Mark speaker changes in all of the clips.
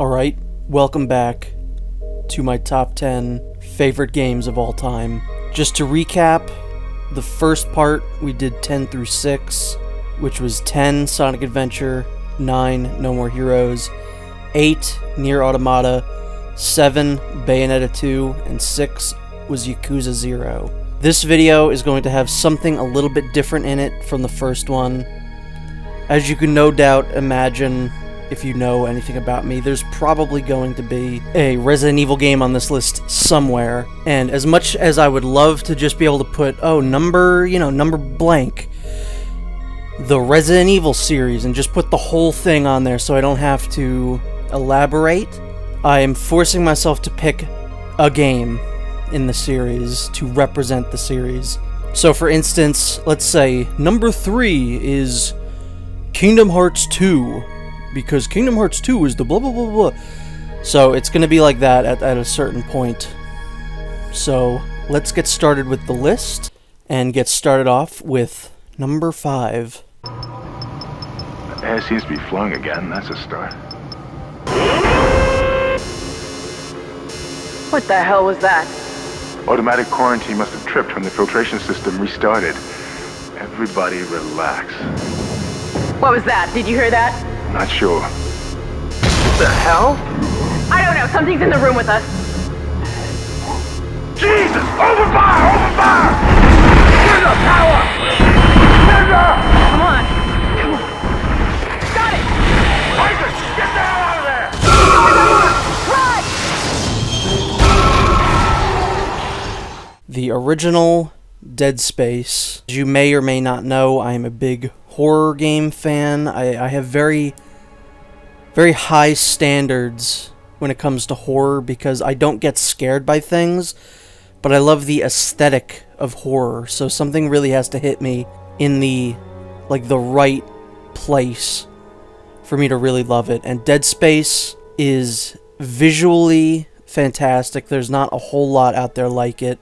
Speaker 1: Alright, welcome back to my top 10 favorite games of all time. Just to recap, the first part we did 10 through 6, which was 10 Sonic Adventure, 9 No More Heroes, 8 Nier Automata, 7 Bayonetta 2, and 6 was Yakuza 0. This video is going to have something a little bit different in it from the first one. As you can no doubt imagine, if you know anything about me, there's probably going to be a Resident Evil game on this list somewhere. And as much as I would love to just be able to put, number blank, the Resident Evil series, and just put the whole thing on there so I don't have to elaborate, I am forcing myself to pick a game in the series to represent the series. So for instance, let's say number 3 is Kingdom Hearts 2, because Kingdom Hearts 2 is the blah blah blah blah. So it's gonna be like that at a certain point. So let's get started with the list, and get started off with number 5.
Speaker 2: The air seems to be flowing again, that's a start.
Speaker 3: What the hell was that?
Speaker 2: Automatic quarantine must have tripped when the filtration system restarted. Everybody relax.
Speaker 3: What was that? Did you hear that?
Speaker 2: Not sure.
Speaker 3: What the hell? I don't know. Something's in the room with us.
Speaker 2: Jesus! Open fire! Open fire! Get the power!
Speaker 3: Come on. Got it!
Speaker 2: Isaac! Get the hell out of there!
Speaker 3: Run!
Speaker 1: The original Dead Space. As you may or may not know, I am a big horror game fan. I have very high standards when it comes to horror because I don't get scared by things, but I love the aesthetic of horror. So something really has to hit me in the right place for me to really love it. And Dead Space is visually fantastic. There's not a whole lot out there like it.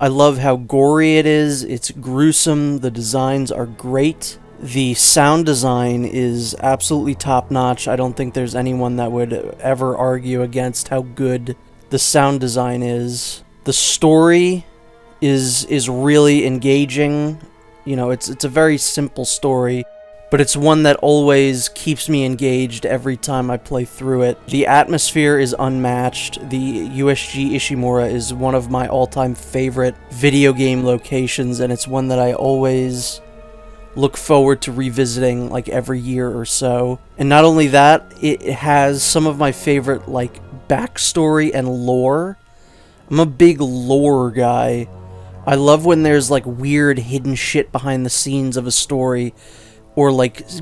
Speaker 1: I love how gory it is. It's gruesome. The designs are great. The sound design is absolutely top-notch. I don't think there's anyone that would ever argue against how good the sound design is. The story is really engaging. You know, it's a very simple story, but it's one that always keeps me engaged every time I play through it. The atmosphere is unmatched. The USG Ishimura is one of my all-time favorite video game locations, and it's one that I always look forward to revisiting like every year or so. And not only that, it has some of my favorite backstory and lore. I'm a big lore guy. I love when there's weird hidden shit behind the scenes of a story, or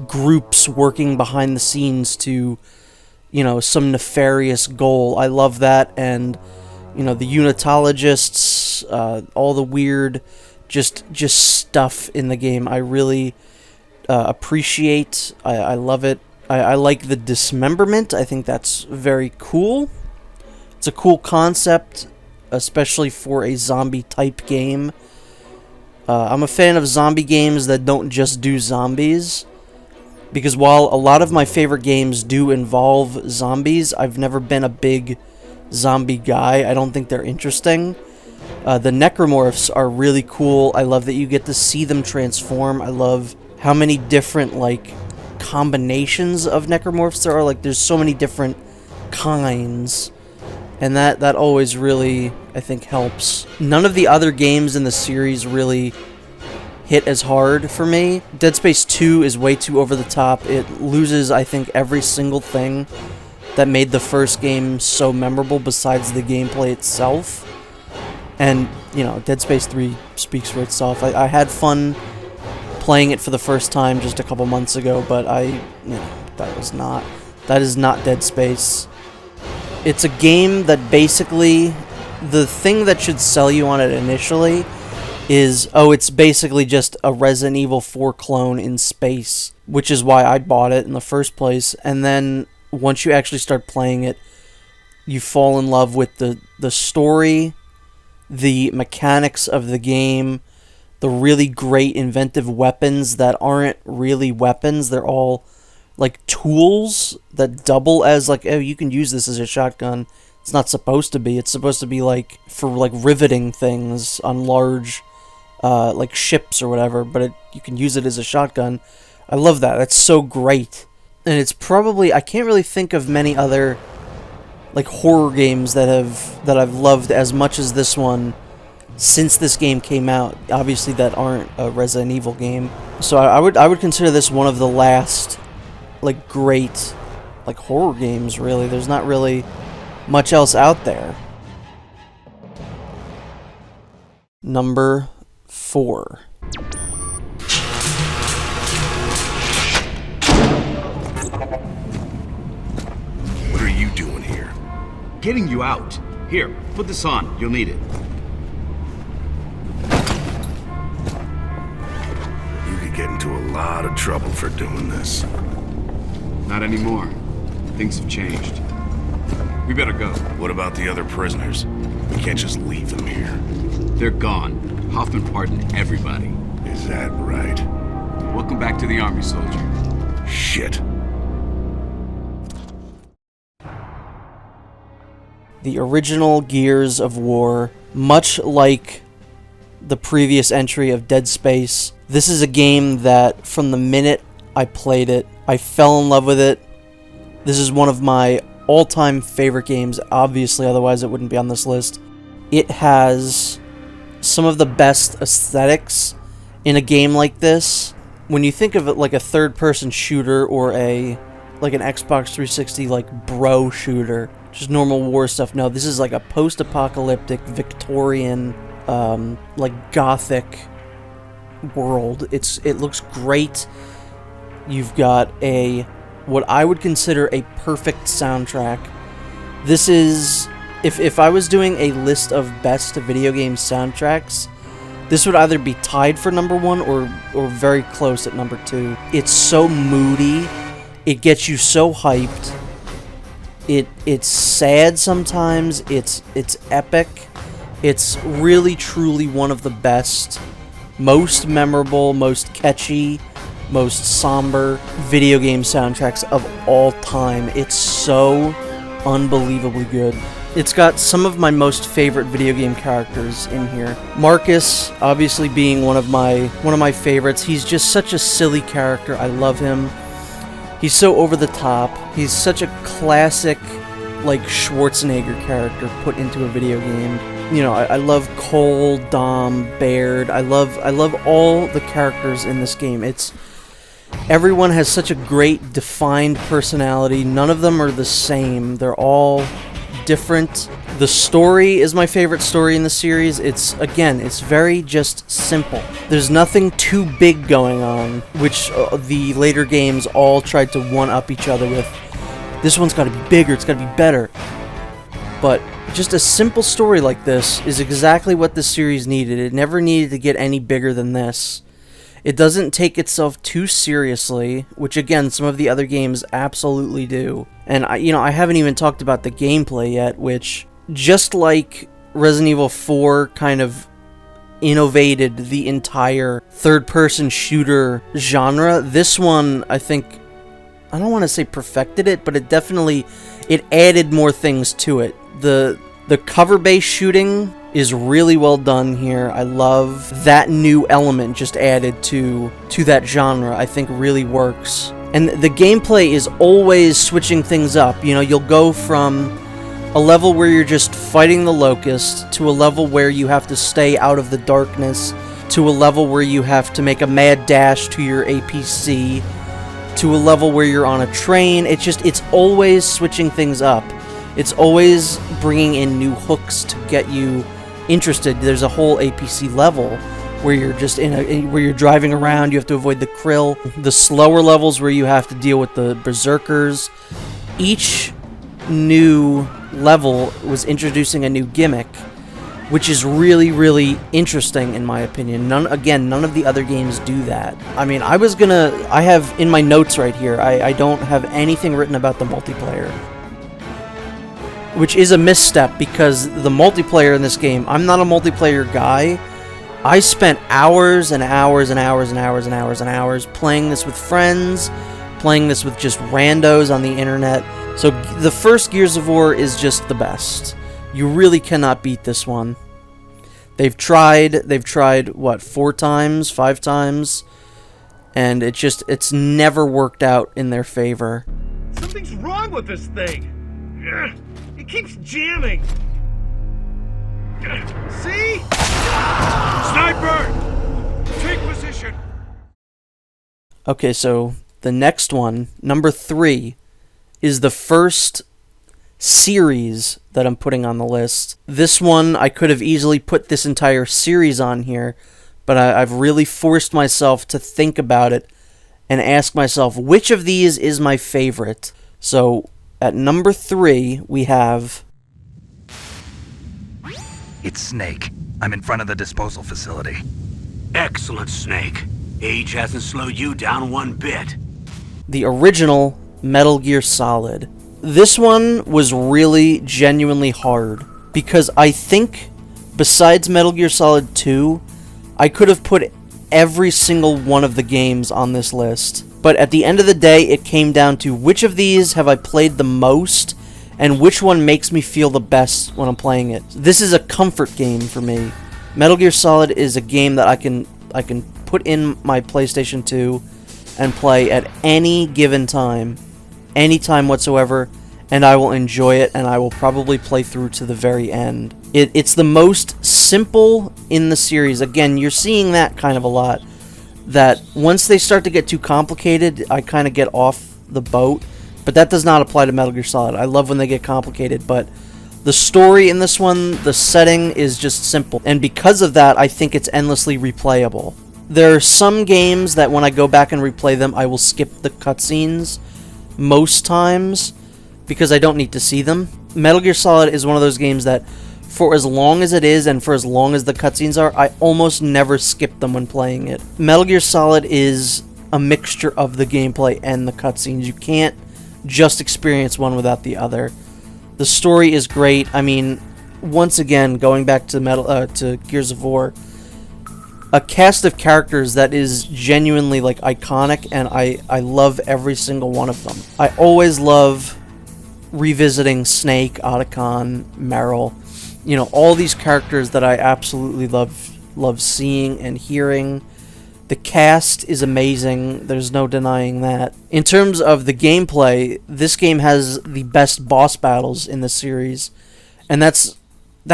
Speaker 1: groups working behind the scenes to, some nefarious goal. I love that. And the unitologists, all the weird just stuff in the game I really appreciate. I love it. I like the dismemberment. I think that's very cool. It's a cool concept, especially for a zombie type game. I'm a fan of zombie games that don't just do zombies, because while a lot of my favorite games do involve zombies, I've never been a big zombie guy. I don't think they're interesting. The necromorphs are really cool. I love that you get to see them transform. I love how many different combinations of necromorphs there are. There's so many different kinds. And that always really, I think, helps. None of the other games in the series really hit as hard for me. Dead Space 2 is way too over the top. It loses, I think, every single thing that made the first game so memorable besides the gameplay itself. And, Dead Space 3 speaks for itself. I had fun playing it for the first time just a couple months ago, but that is not Dead Space. It's a game that basically, the thing that should sell you on it initially is, it's basically just a Resident Evil 4 clone in space, which is why I bought it in the first place. And then once you actually start playing it, you fall in love with the story, the mechanics of the game, the really great inventive weapons that aren't really weapons. They're all like tools that double as like, oh, you can use this as a shotgun. It's not supposed to be. It's supposed to be like for like riveting things on large like ships or whatever, but you can use it as a shotgun. I love that. That's so great. And it's probably, I can't really think of many other like horror games that I've loved as much as this one since this game came out. Obviously that aren't a Resident Evil game. So I would consider this one of the last like great like horror games, really. There's not really much else out there. Number 4.
Speaker 4: What are you doing here?
Speaker 5: Getting you out. Here, put this on. You'll need it.
Speaker 4: You could get into a lot of trouble for doing this.
Speaker 5: Not anymore. Things have changed. We better go.
Speaker 4: What about the other prisoners? We can't just leave them here.
Speaker 5: They're gone. Hoffman pardoned everybody.
Speaker 4: Is that right?
Speaker 5: Welcome back to the army, soldier.
Speaker 4: Shit.
Speaker 1: The original Gears of War, much like the previous entry of Dead Space, this is a game that from the minute I played it, I fell in love with it. This is one of my all-time favorite games, obviously, otherwise it wouldn't be on this list. It has some of the best aesthetics in a game like this. When you think of it like a third-person shooter or like an Xbox 360 like bro shooter, just normal war stuff. No, this is like a post-apocalyptic Victorian like gothic world. It looks great. You've got what I would consider a perfect soundtrack. This is, if I was doing a list of best video game soundtracks, this would either be tied for number 1 or very close at number 2. It's so moody. It gets you so hyped. It's sad sometimes. It's epic. It's really truly one of the best, most memorable, most catchy, most somber video game soundtracks of all time. It's so unbelievably good. It's got some of my most favorite video game characters in here. Marcus, obviously being one of my favorites. He's just such a silly character. I love him. He's so over the top. He's such a classic, like, Schwarzenegger character put into a video game. You know, I love Cole, Dom, Baird. I love all the characters in this game. Everyone has such a great defined personality. None of them are the same. They're all different. The story is my favorite story in the series. It's very just simple. There's nothing too big going on, which the later games all tried to one-up each other with. This one's got to be bigger, it's got to be better. But just a simple story like this is exactly what this series needed. It never needed to get any bigger than this. It doesn't take itself too seriously, which again, some of the other games absolutely do. And I haven't even talked about the gameplay yet, which, just like Resident Evil 4 kind of innovated the entire third-person shooter genre, this one, I think, I don't want to say perfected it, but it added more things to it. The cover-based shooting is really well done here. I love that new element just added to that genre. I think really works. And the gameplay is always switching things up. You know, you'll go from a level where you're just fighting the Locust to a level where you have to stay out of the darkness, to a level where you have to make a mad dash to your APC, to a level where you're on a train. It's always switching things up. It's always bringing in new hooks to get you interested. There's a whole APC level where you're just where you're driving around. You have to avoid the krill. The slower levels where you have to deal with the berserkers. Each new level was introducing a new gimmick, which is really, really interesting in my opinion. None of the other games do that. I mean, I have in my notes right here, I don't have anything written about the multiplayer, which is a misstep because the multiplayer in this game, I'm not a multiplayer guy. I spent hours and hours and hours and hours and hours and hours playing this with friends, playing this with just randos on the internet. So the first Gears of War is just the best. You really cannot beat this one. They've tried, what, 4 times, 5 times? And it's never worked out in their favor.
Speaker 6: Something's wrong with this thing. It keeps jamming. See? Sniper! Take position!
Speaker 1: Okay, so the next one, number 3, is the first series that I'm putting on the list. This one, I could have easily put this entire series on here, but I've really forced myself to think about it and ask myself, which of these is my favorite? So, at number 3, we have...
Speaker 7: It's Snake. I'm in front of the disposal facility.
Speaker 8: Excellent, Snake. Age hasn't slowed you down one bit.
Speaker 1: The original Metal Gear Solid. This one was really genuinely hard, because I think, besides Metal Gear Solid 2, I could have put every single one of the games on this list. But at the end of the day, it came down to which of these have I played the most, and which one makes me feel the best when I'm playing it. This is a comfort game for me. Metal Gear Solid is a game that I can put in my PlayStation 2 and play at any given time, any time whatsoever, and I will enjoy it, and I will probably play through to the very end. It's the most simple in the series. Again, you're seeing that kind of a lot, that once they start to get too complicated, I kind of get off the boat, but that does not apply to Metal Gear Solid. I love when they get complicated, but the story in this one, the setting is just simple, and because of that, I think it's endlessly replayable. There are some games that when I go back and replay them, I will skip the cutscenes most times, because I don't need to see them. Metal Gear Solid is one of those games that, for as long as it is, and for as long as the cutscenes are, I almost never skip them when playing it. Metal Gear Solid is a mixture of the gameplay and the cutscenes. You can't just experience one without the other. The story is great. I mean, once again, going back to Gears of War, a cast of characters that is genuinely, like, iconic, and I love every single one of them. I always love revisiting Snake, Otacon, Meryl, you know, all these characters that I absolutely love seeing and hearing. The cast is amazing, there's no denying that. In terms of the gameplay, this game has the best boss battles in the series, and that's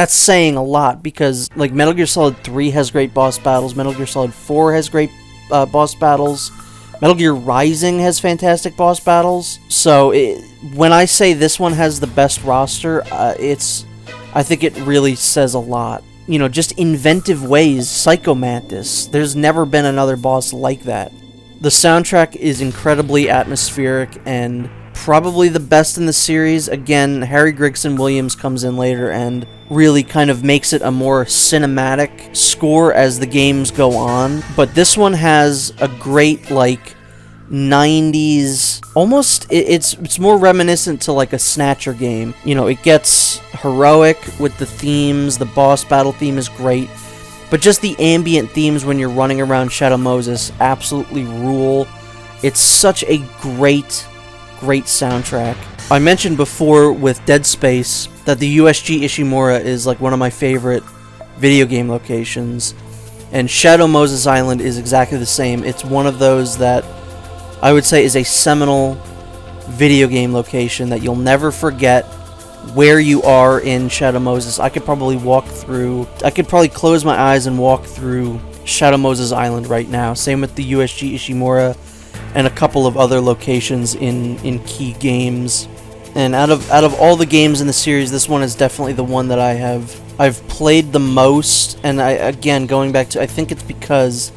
Speaker 1: saying a lot, because like Metal Gear Solid 3 has great boss battles, Metal Gear Solid 4 has great boss battles, Metal Gear Rising has fantastic boss battles. So when I say this one has the best roster, I think it really says a lot. You know, just inventive ways. Psycho Mantis. There's never been another boss like that. The soundtrack is incredibly atmospheric and probably the best in the series. Again, Harry Gregson Williams comes in later and really kind of makes it a more cinematic score as the games go on. But this one has a great, like, 90s, almost, it's more reminiscent to like a Snatcher game. You know, it gets heroic with the themes, the boss battle theme is great, but just the ambient themes when you're running around Shadow Moses absolutely rule. It's such a great soundtrack. I mentioned before with Dead Space that the USG Ishimura is like one of my favorite video game locations, and Shadow Moses Island is exactly the same. It's one of those that I would say is a seminal video game location that you'll never forget where you are in Shadow Moses. I could probably close my eyes and walk through Shadow Moses Island right now. Same with the USG Ishimura and a couple of other locations in key games. And out of all the games in the series, this one is definitely the one that I've played the most. And again, going back to, I think it's because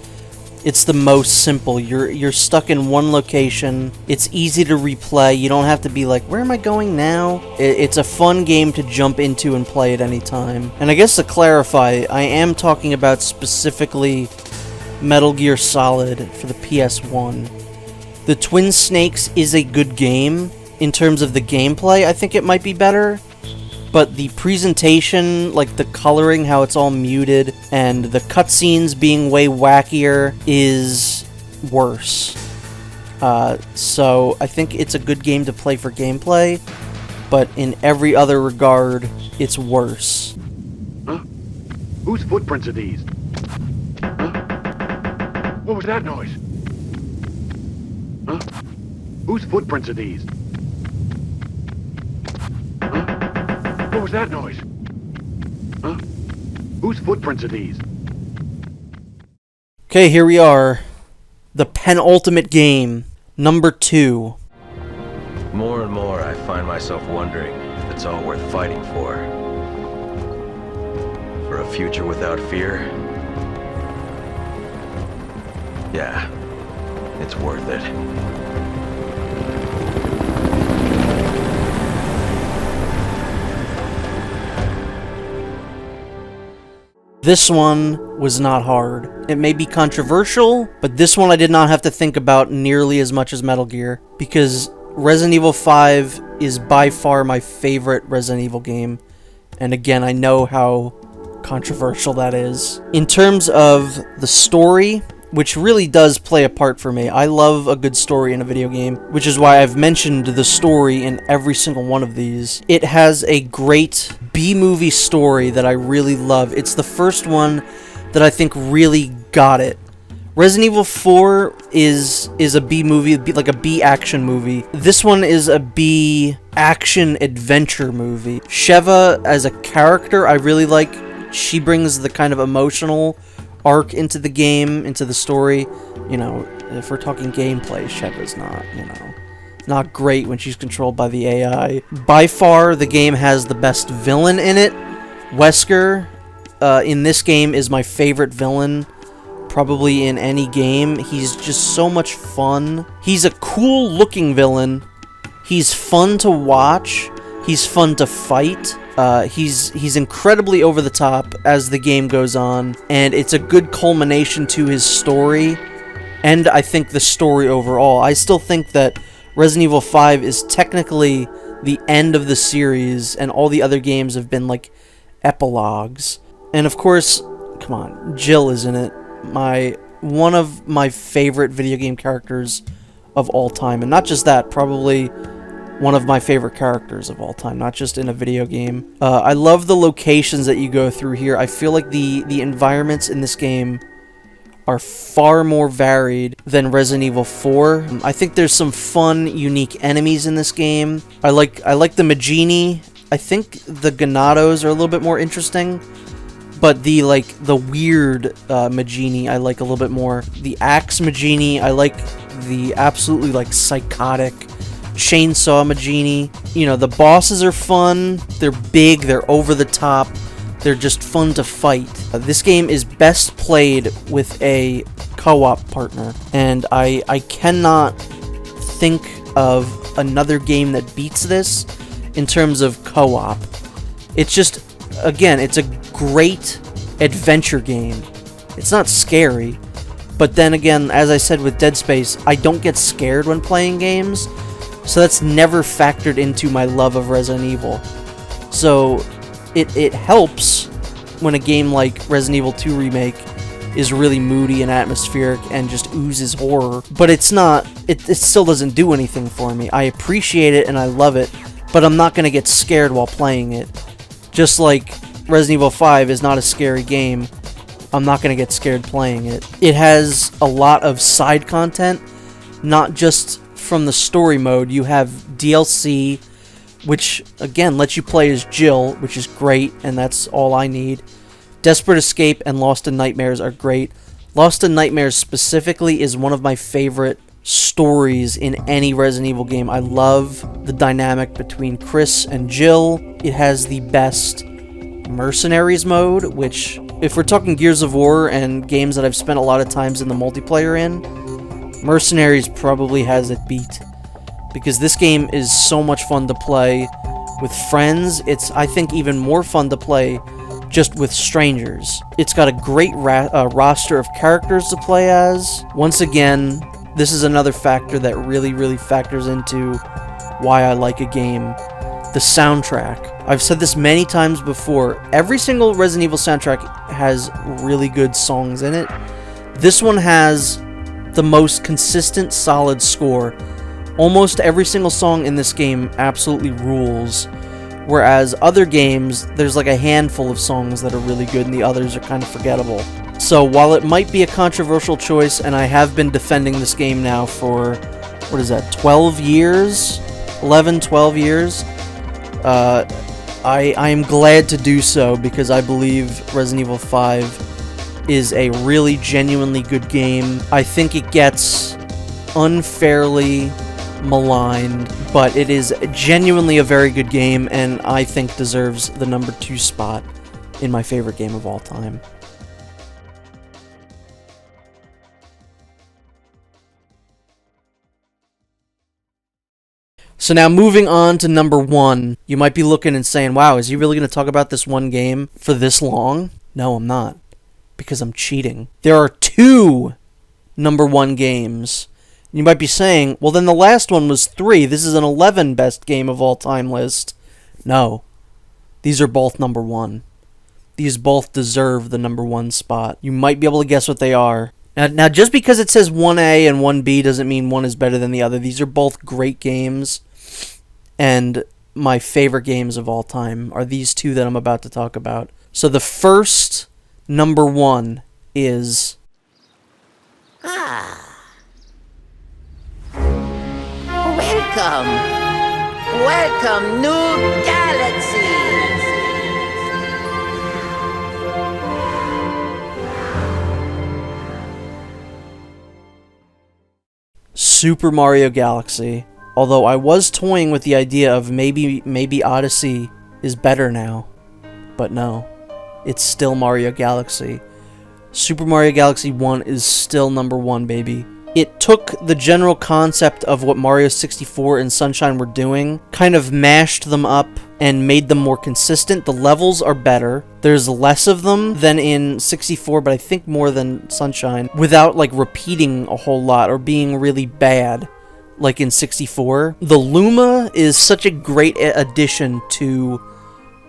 Speaker 1: it's the most simple. You're stuck in one location. It's easy to replay. You don't have to be like, where am I going now? It's a fun game to jump into and play at any time. And I guess to clarify, I am talking about specifically Metal Gear Solid for the PS1. The Twin Snakes is a good game. In terms of the gameplay, I think it might be better. But the presentation, like the coloring, how it's all muted, and the cutscenes being way wackier is worse. So I think it's a good game to play for gameplay, but in every other regard, it's worse.
Speaker 6: Huh? Whose footprints are these? Huh? What was that noise? Huh? Whose footprints are these? Huh? What was that noise? Huh? Whose footprints are these?
Speaker 1: Okay, here we are. The penultimate game, number 2.
Speaker 9: More and more, I find myself wondering if it's all worth fighting for. For a future without fear? Yeah, it's worth it.
Speaker 1: This one was not hard. It may be controversial, but this one I did not have to think about nearly as much as Metal Gear, because Resident Evil 5 is by far my favorite Resident Evil game, and again, I know how controversial that is. In terms of the story, which really does play a part for me, I love a good story in a video game, which is why I've mentioned the story in every single one of these. It has a great B-movie story that I really love. It's the first one that I think really got it. Resident Evil 4 is a B-movie, like a B-action movie. This one is a B-action-adventure movie. Sheva, as a character, I really like. She brings the kind of emotional arc into the game, into the story. You know, if we're talking gameplay, Sheva's not, not great when she's controlled by the AI. By far, the game has the best villain in it. Wesker, in this game, is my favorite villain, probably in any game. He's just so much fun. He's a cool-looking villain. He's fun to watch. He's fun to fight. He's incredibly over the top as the game goes on, and it's a good culmination to his story, and I think the story overall. I still think that Resident Evil 5 is technically the end of the series, and all the other games have been like epilogues. And of course, come on, Jill is in it. One of my favorite video game characters of all time, and not just that, probably one of my favorite characters of all time, not just in a video game. I love the locations that you go through here. I feel like the environments in this game are far more varied than Resident Evil 4. I think there's some fun, unique enemies in this game. I like the Magini. I think the Ganados are a little bit more interesting, but the weird Magini I like a little bit more. The Axe Magini, I like the absolutely psychotic Chainsaw Magini. You know, the bosses are fun, they're big, they're over the top, they're just fun to fight. This game is best played with a co-op partner, and I cannot think of another game that beats this in terms of co-op. It's just, again, it's a great adventure game. It's not scary, but then again, as I said with Dead Space, I don't get scared when playing games, so that's never factored into my love of Resident Evil. So it helps when a game like Resident Evil 2 Remake is really moody and atmospheric and just oozes horror. But it's not, it still doesn't do anything for me. I appreciate it and I love it, but I'm not going to get scared while playing it. Just like Resident Evil 5 is not a scary game, I'm not going to get scared playing it. It has a lot of side content, not just from the story mode. You have DLC, which again lets you play as Jill, which is great, and that's all I need. Desperate Escape and Lost in Nightmares are great. Lost in Nightmares specifically is one of my favorite stories in any Resident Evil game. I love the dynamic between Chris and Jill. It has the best Mercenaries mode, which, if we're talking Gears of War and games that I've spent a lot of times in the multiplayer in, Mercenaries probably has it beat. Because this game is so much fun to play with friends. It's, I think, even more fun to play just with strangers. It's got a great roster of characters to play as. Once again, this is another factor that really factors into why I like a game. The soundtrack. I've said this many times before. Every single Resident Evil soundtrack has really good songs in it. This one has the most consistent, solid score. Almost every single song in this game absolutely rules, whereas other games, there's like a handful of songs that are really good and the others are kind of forgettable. So while it might be a controversial choice, and I have been defending this game now for, 12 years? 11, 12 years? I am glad to do so because I believe Resident Evil 5 is a really genuinely good game. I think it gets unfairly maligned, but it is genuinely a very good game, and I think deserves the number 2 spot in my favorite game of all time. So now moving on to number 1, you might be looking and saying, wow, is he really going to talk about this one game for this long? No, I'm not, because I'm cheating. There are 2 number 1 games. You might be saying, well, then the last one was 3. This is an 11 best game of all time list. No. These are both number 1. These both deserve the number 1 spot. You might be able to guess what they are. Now, just because it says 1A and 1B doesn't mean one is better than the other. These are both great games. And my favorite games of all time are these 2 that I'm about to talk about. So the first number 1 is...
Speaker 10: Welcome, New Galaxies!
Speaker 1: Super Mario Galaxy. Although I was toying with the idea of maybe Odyssey is better now. But no. It's still Mario Galaxy. Super Mario Galaxy 1 is still number 1, baby. It took the general concept of what Mario 64 and Sunshine were doing, kind of mashed them up and made them more consistent. The levels are better. There's less of them than in 64, but I think more than Sunshine, without like repeating a whole lot or being really bad like in 64. The Luma is such a great addition to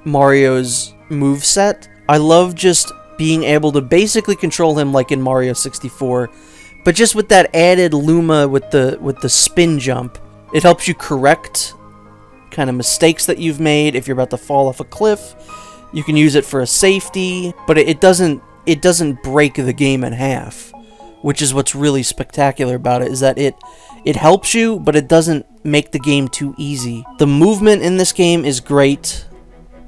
Speaker 1: Mario's moveset. I love just being able to basically control him like in Mario 64, but just with that added Luma with the spin jump. It helps you correct kind of mistakes that you've made. If you're about to fall off a cliff, you can use it for a safety, but it doesn't break the game in half, which is what's really spectacular about it, is that it helps you, but it doesn't make the game too easy. The movement in this game is great,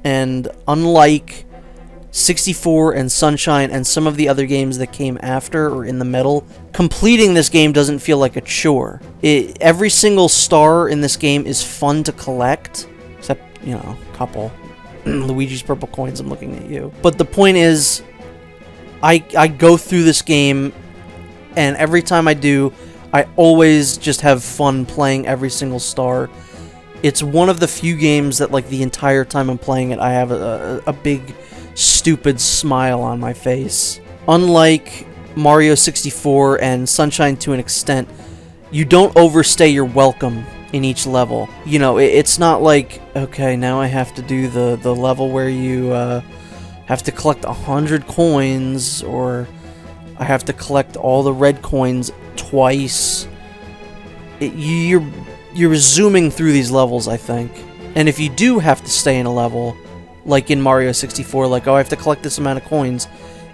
Speaker 1: and unlike 64 and Sunshine and some of the other games that came after or in the middle, completing this game doesn't feel like a chore. Every single star in this game is fun to collect, except, a couple. Luigi's purple coins, I'm looking at you. But the point is, I go through this game, and every time I do, I always just have fun playing every single star. It's one of the few games that, like, the entire time I'm playing it, I have a big, stupid smile on my face. Unlike Mario 64 and Sunshine to an extent, you don't overstay your welcome in each level. It's not like, okay, now I have to do the level where you have to collect 100 coins, or I have to collect all the red coins twice. You're zooming through these levels, I think. And if you do have to stay in a level, like in Mario 64, like, oh, I have to collect this amount of coins,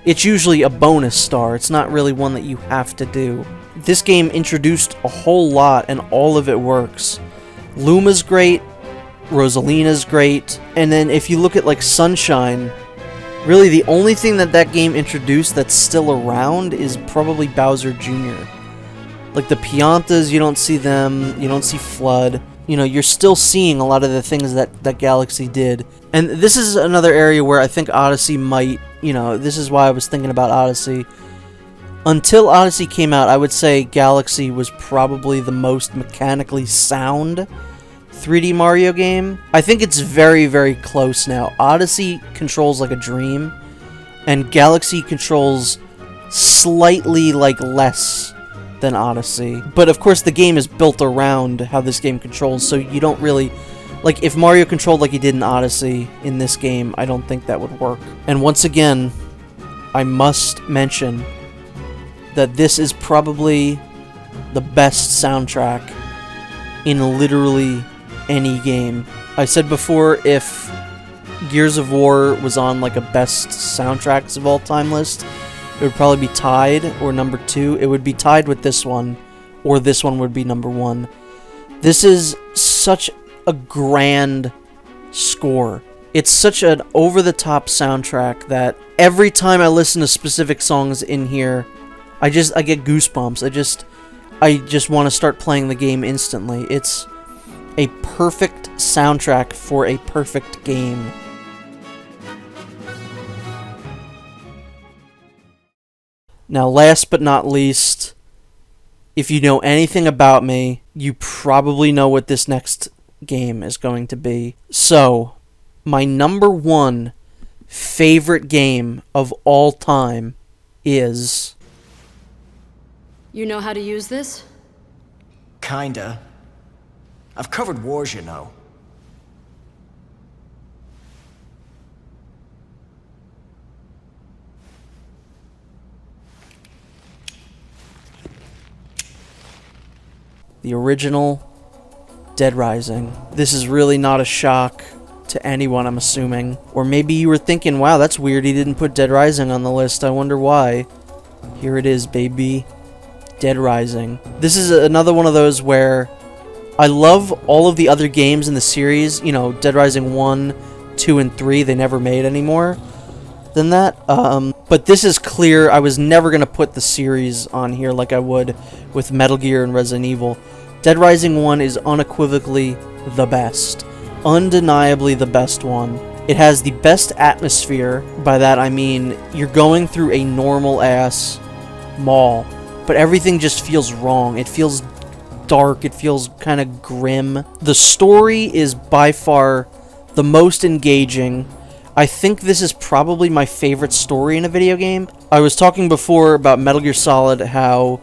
Speaker 1: it's usually a bonus star. It's not really one that you have to do. This game introduced a whole lot, and all of it works. Luma's great, Rosalina's great, and then if you look at, like, Sunshine, really the only thing that game introduced that's still around is probably Bowser Jr. Like, the Piantas, you don't see them, you don't see Flood. You're still seeing a lot of the things that Galaxy did. And this is another area where I think Odyssey might, this is why I was thinking about Odyssey. Until Odyssey came out, I would say Galaxy was probably the most mechanically sound 3D Mario game. I think it's very, very close now. Odyssey controls like a dream, and Galaxy controls slightly like less than Odyssey. But of course the game is built around how this game controls, so you don't really... Like, if Mario controlled like he did in Odyssey in this game, I don't think that would work. And once again, I must mention that this is probably the best soundtrack in literally any game. I said before, if Gears of War was on like a best soundtracks of all time list, it would probably be tied, or number 2. It would be tied with this one, or this one would be number 1. This is such a grand score. It's such an over-the-top soundtrack that every time I listen to specific songs in here, I get goosebumps. I just want to start playing the game instantly. It's a perfect soundtrack for a perfect game. Now, last but not least, if you know anything about me, you probably know what this next game is going to be. So, my number 1 favorite game of all time is...
Speaker 11: You know how to use this?
Speaker 12: Kinda. I've covered wars, you know.
Speaker 1: The original Dead Rising. This is really not a shock to anyone, I'm assuming. Or maybe you were thinking, wow, that's weird, he didn't put Dead Rising on the list. I wonder why. Here it is, baby. Dead Rising. This is another one of those where I love all of the other games in the series. You know, Dead Rising 1, 2, and 3, they never made anymore than that. But this is clear. I was never going to put the series on here like I would with Metal Gear and Resident Evil. Dead Rising 1 is unequivocally the best. Undeniably the best one. It has the best atmosphere. By that I mean you're going through a normal-ass mall, but everything just feels wrong. It feels dark. It feels kind of grim. The story is by far the most engaging. I think this is probably my favorite story in a video game. I was talking before about Metal Gear Solid, how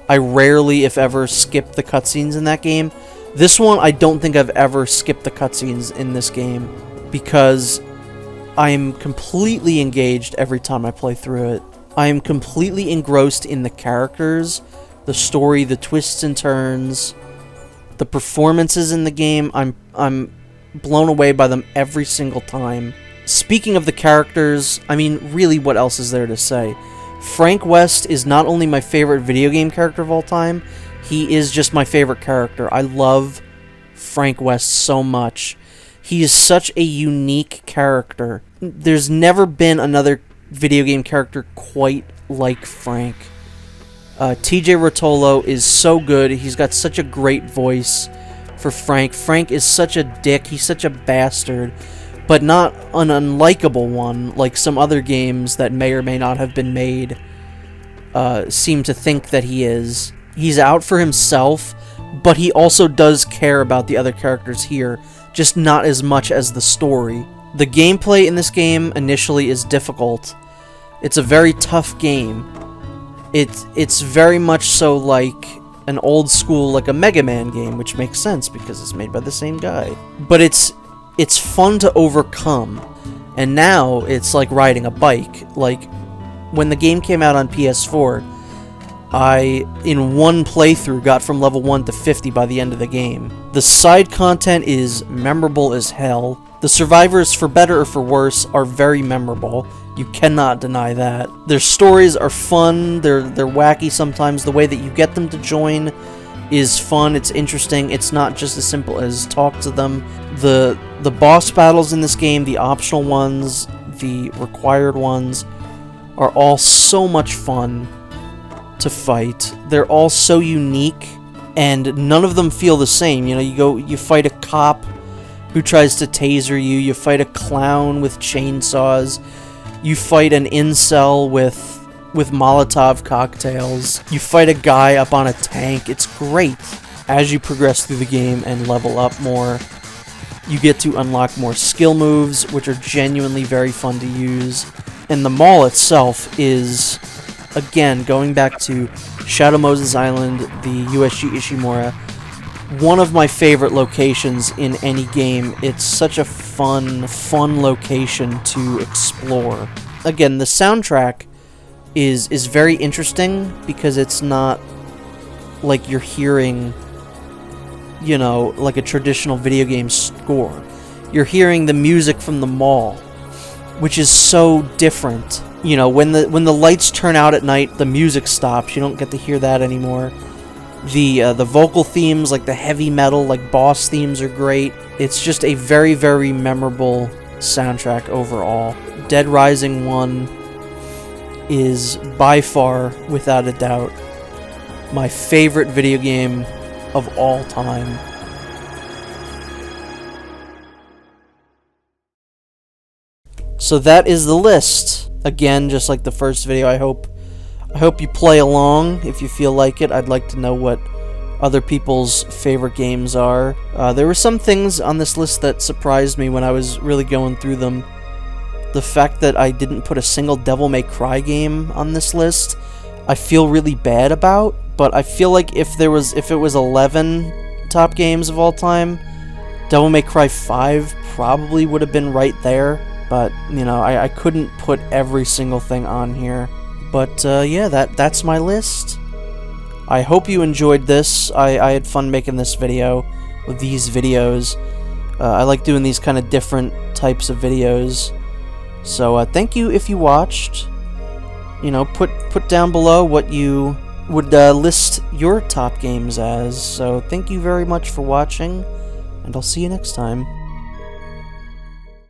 Speaker 1: I rarely, if ever, skip the cutscenes in that game. This one, I don't think I've ever skipped the cutscenes in this game, because I am completely engaged every time I play through it. I am completely engrossed in the characters, the story, the twists and turns, the performances in the game. I'm blown away by them every single time. Speaking of the characters, I mean, really, what else is there to say? Frank West is not only my favorite video game character of all time, he is just my favorite character. I love Frank West so much. He is such a unique character. There's never been another video game character quite like Frank. TJ Rotolo is so good. He's got such a great voice for Frank. Frank is such a dick. He's such a bastard, but not an unlikable one, like some other games that may or may not have been made seem to think that he is. He's out for himself, but he also does care about the other characters here, just not as much as the story. The gameplay in this game initially is difficult. It's a very tough game. It's very much so like an old school, like a Mega Man game, which makes sense because it's made by the same guy. But it's fun to overcome, and now it's like riding a bike. Like, when the game came out on PS4, I, in one playthrough, got from level 1 to 50 by the end of the game. The side content is memorable as hell. The survivors, for better or for worse, are very memorable. You cannot deny that. Their stories are fun, they're wacky sometimes. The way that you get them to join is fun, it's interesting. It's not just as simple as talk to them. The boss battles in this game, the optional ones, the required ones, are all so much fun to fight. They're all so unique, and none of them feel the same. You know, you fight a cop who tries to taser you, you fight a clown with chainsaws, you fight an incel with Molotov cocktails, you fight a guy up on a tank. It's great. As you progress through the game and level up more, you get to unlock more skill moves, which are genuinely very fun to use. And the mall itself is, again, going back to Shadow Moses Island, the USG Ishimura, one of my favorite locations in any game. It's such a fun location to explore. Again, the soundtrack is very interesting because it's not like you're hearing, you know, like a traditional video game score. You're hearing the music from the mall, which is so different. You know, when the lights turn out at night, the music stops. You don't get to hear that anymore. The vocal themes, like the heavy metal, like boss themes, are great. It's just a very, very memorable soundtrack overall. Dead Rising 1 is by far, without a doubt, my favorite video game of all time. So that is the list. Again, just like the first video, I hope you play along if you feel like it. I'd like to know what other people's favorite games are. There were some things on this list that surprised me when I was really going through them. The fact that I didn't put a single Devil May Cry game on this list, I feel really bad about, but I feel like if it was 11 top games of all time, Devil May Cry 5 probably would have been right there. But, you know, I couldn't put every single thing on here. But, yeah, that's my list. I hope you enjoyed this. I had fun making this video, with these videos. I like doing these kind of different types of videos. So, thank you if you watched. You know, put down below what you would list your top games as. So, thank you very much for watching, and I'll see you next time.